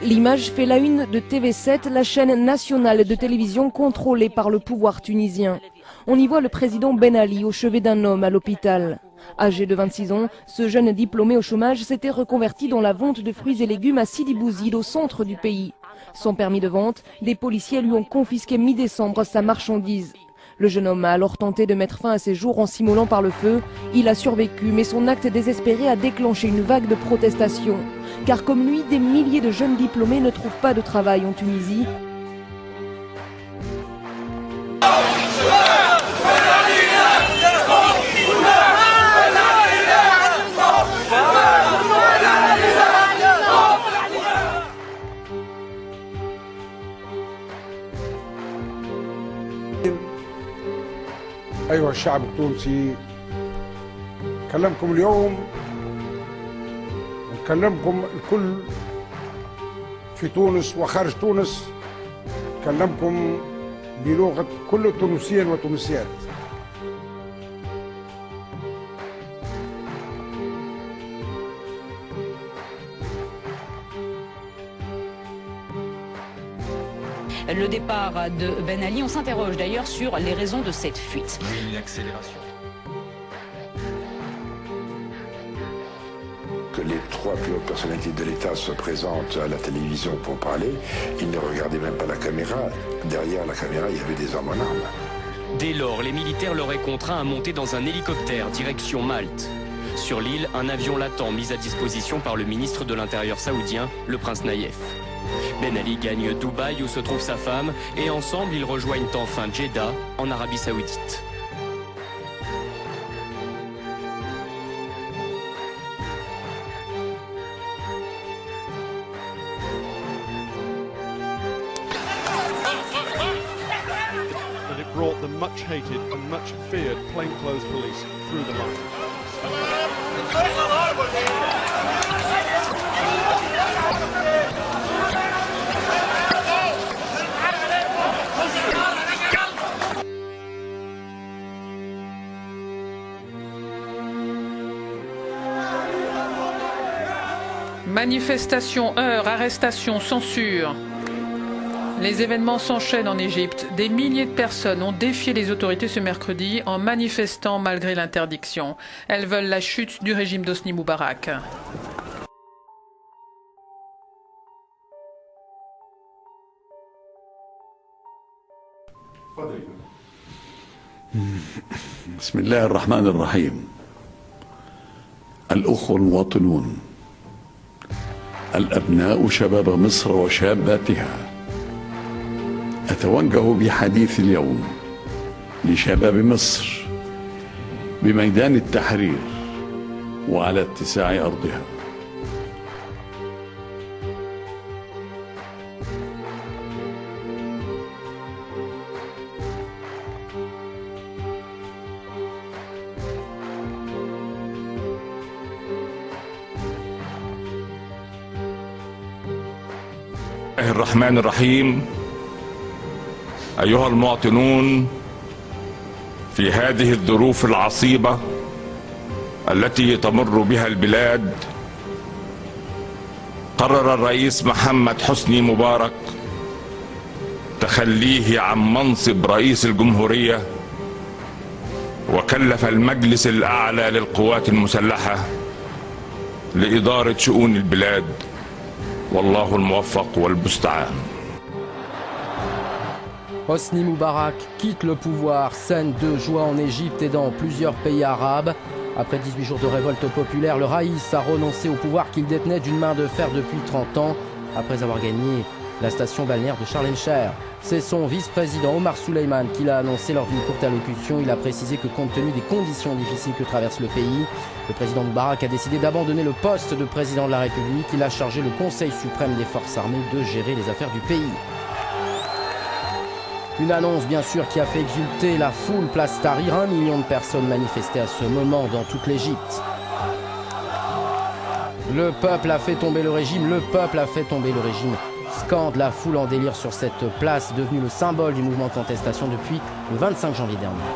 L'image fait la une de TV7, la chaîne nationale de télévision contrôlée par le pouvoir tunisien. On y voit le président Ben Ali au chevet d'un homme à l'hôpital. Âgé de 26 ans, ce jeune diplômé au chômage s'était reconverti dans la vente de fruits et légumes à Sidi Bouzid, au centre du pays. Sans permis de vente, des policiers lui ont confisqué mi-décembre sa marchandise. Le jeune homme a alors tenté de mettre fin à ses jours en s'immolant par le feu. Il a survécu, mais son acte désespéré a déclenché une vague de protestations. Car comme lui, des milliers de jeunes diplômés ne trouvent pas de travail en Tunisie. أيها الشعب التونسي، كلمكم اليوم وكلمكم الكل في تونس وخارج تونس، كلمكم بلغة كل التونسيين والتونسيات. Le départ de Ben Ali, on s'interroge d'ailleurs sur les raisons de cette fuite. Une accélération. Que les trois plus hautes personnalités de l'État se présentent à la télévision pour parler, ils ne regardaient même pas la caméra. Derrière la caméra, il y avait des hommes en armes. Dès lors, les militaires l'auraient contraint à monter dans un hélicoptère direction Malte. Sur l'île, un avion latent mis à disposition par le ministre de l'Intérieur saoudien, le prince Naïef. Ben Ali gagne Dubaï où se trouve sa femme et ensemble ils rejoignent enfin Jeddah en Arabie Saoudite. And it brought the much hated and much feared plainclothes police through the line. Manifestations, heurts, arrestations, censure. Les événements s'enchaînent en Égypte. Des milliers de personnes ont défié les autorités ce mercredi en manifestant malgré l'interdiction. Elles veulent la chute du régime d'Hosni Moubarak. بسم الله الرحمن الرحيم. الأخوة المواطنون، الأبناء شباب مصر وشاباتها، أتوجه بحديث اليوم لشباب مصر بميدان التحرير وعلى اتساع أرضها. الرحمن الرحيم. أيها المواطنون، في هذه الظروف العصيبة التي تمر بها البلاد، قرر الرئيس محمد حسني مبارك تخليه عن منصب رئيس الجمهورية، وكلف المجلس الأعلى للقوات المسلحة لإدارة شؤون البلاد، والله الموفق والمستعان. Hosni Moubarak quitte le pouvoir, scène de joie en Égypte et dans plusieurs pays arabes. Après 18 jours de révolte populaire, le Raïs a renoncé au pouvoir qu'il détenait d'une main de fer depuis 30 ans, après avoir gagné la station balnéaire de Sharm el-Sheikh. C'est son vice-président Omar Suleiman qui l'a annoncé lors d'une courte allocution. Il a précisé que compte tenu des conditions difficiles que traverse le pays, le président Moubarak a décidé d'abandonner le poste de président de la République. Il a chargé le Conseil suprême des forces armées de gérer les affaires du pays. Une annonce bien sûr qui a fait exulter la foule place Tahrir. 1 million de personnes manifestaient à ce moment dans toute l'Égypte. Le peuple a fait tomber le régime, le peuple a fait tomber le régime. Scande la foule en délire sur cette place devenue le symbole du mouvement de contestation depuis le 25 janvier dernier.